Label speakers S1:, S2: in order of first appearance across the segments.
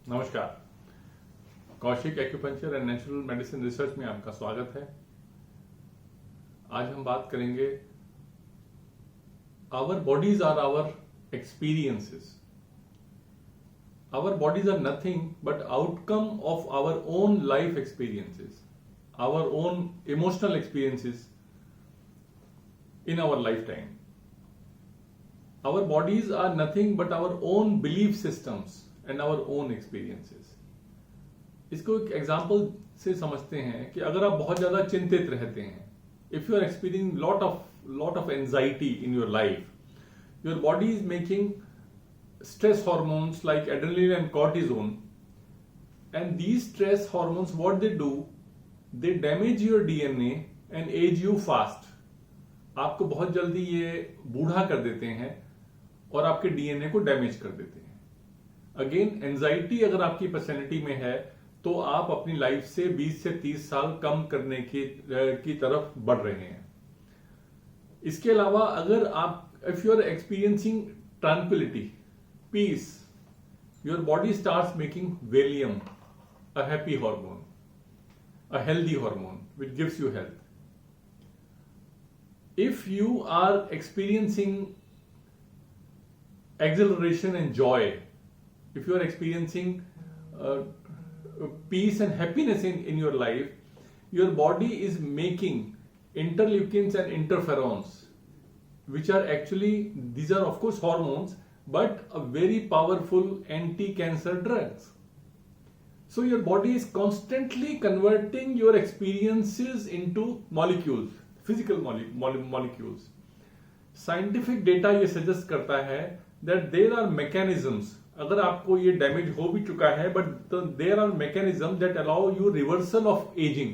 S1: नमस्कार। Kaushik acupuncture and natural medicine research में आपका स्वागत है। आज हम बात करेंगे our bodies are our experiences. Our bodies are nothing but outcome of our own life experiences, our own emotional experiences in our lifetime. Our bodies are nothing but our own belief systems and our own experiences. इसको एक example से समझते हैं कि अगर आप बहुत ज्यादा चिंतित रहते हैं, if you are experiencing lot of anxiety in your life, your body is making stress hormones like adrenaline and cortisol, and these stress hormones, what they do, they damage your DNA and age you fast. आपको बहुत जल्दी ये बूढ़ा कर देते हैं और आपके डीएनए को डैमेज कर देते हैं। अगेन, एंजाइटी अगर आपकी पर्सनैलिटी में है तो आप अपनी लाइफ से 20 से 30 साल कम करने की तरफ बढ़ रहे हैं। इसके अलावा अगर आप if you are experiencing tranquillity, peace, your body starts making Valium, a happy hormone, a healthy hormone which gives you health. If you are experiencing exhilaration and joy, if you are experiencing peace and happiness in your life, your body is making interleukins and interferons, which are actually, these are of course hormones, but a very powerful anti-cancer drugs. So your body is constantly converting your experiences into molecules, physical molecules. Scientific data ये suggest करता है that there are mechanisms, अगर आपको ये damage हो भी चुका है, but there are mechanism that allow you reversal of ageing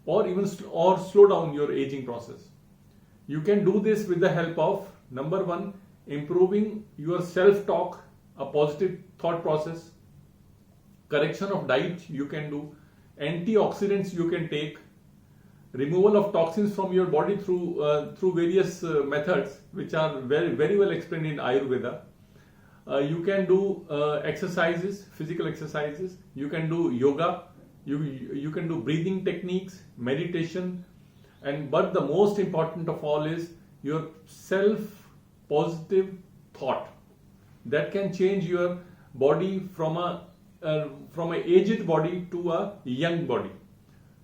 S1: और इवन और slow down your ageing process. You can do this with the help of number 1, improving your self talk, a positive thought process, correction of diet you can do, antioxidants you can take, removal of toxins from your body through various methods which are very well explained in Ayurveda. You can do exercises, physical exercises. You can do yoga. You can do breathing techniques, meditation, but the most important of all is your self positive thought that can change your body from a aged body to a young body.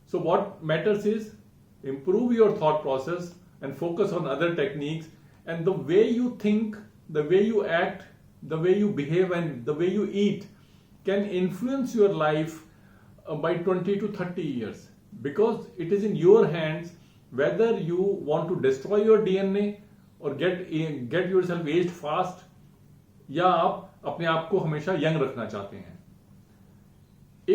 S1: So what matters is improve your thought process and focus on other techniques, and the way you think, the way you act, the way you behave, and the way you eat can influence your life by 20 to 30 years, because it is in your hands whether you want to destroy your DNA or get yourself aged fast, या आप अपने आप को हमेशा young रखना चाहते हैं।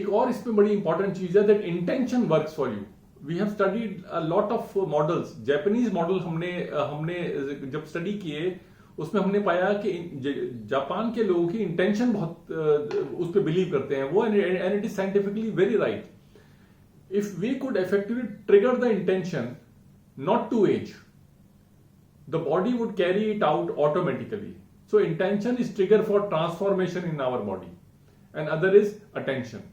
S1: एक और इसमें बड़ी इंपॉर्टेंट चीज है that intention works for you. We have studied a lot of models. Japanese model हमने जब स्टडी किए, उसमें हमने पाया कि जापान के लोगों की इंटेंशन बहुत उस पर बिलीव करते हैं वो, and it is scientifically very right. If we could effectively trigger the intention not to age, the body would carry it out automatically. So intention is trigger for transformation in our body, and other is attention.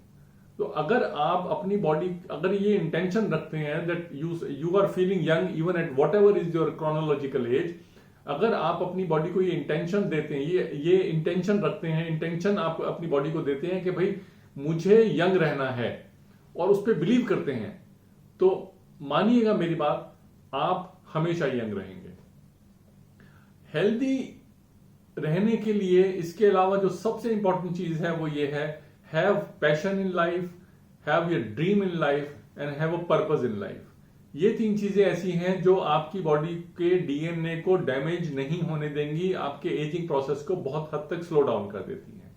S1: तो अगर आप अपनी body, अगर ये intention रखते हैं that you are feeling young even at whatever is your chronological age, अगर आप अपनी बॉडी को ये इंटेंशन देते हैं, ये इंटेंशन रखते हैं, इंटेंशन आप अपनी बॉडी को देते हैं कि भाई मुझे यंग रहना है, और उस पर बिलीव करते हैं, तो मानिएगा मेरी बात, आप हमेशा यंग रहेंगे। हेल्दी रहने के लिए इसके अलावा जो सबसे इंपॉर्टेंट चीज है वो ये है, have passion in life, have your dream in life, and have a purpose in life. ये 3 चीजें ऐसी हैं जो आपकी बॉडी के डीएनए को डैमेज नहीं होने देंगी, आपके एजिंग प्रोसेस को बहुत हद तक स्लो डाउन कर देती हैं।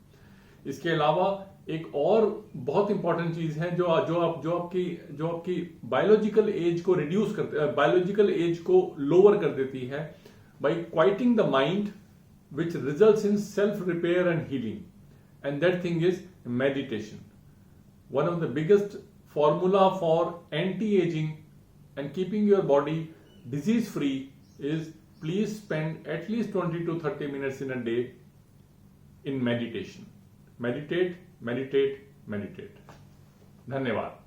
S1: इसके अलावा एक और बहुत इंपॉर्टेंट चीज है जो आपकी बायोलॉजिकल एज को रिड्यूस करते, बायोलॉजिकल एज को लोअर कर देती है, by quieting the mind, which results in self-repair and healing, and that thing is meditation. One of the biggest formula for anti-aging and keeping your body disease-free is please spend at least 20 to 30 minutes in a day in meditation. Meditate meditate meditate. धन्यवाद।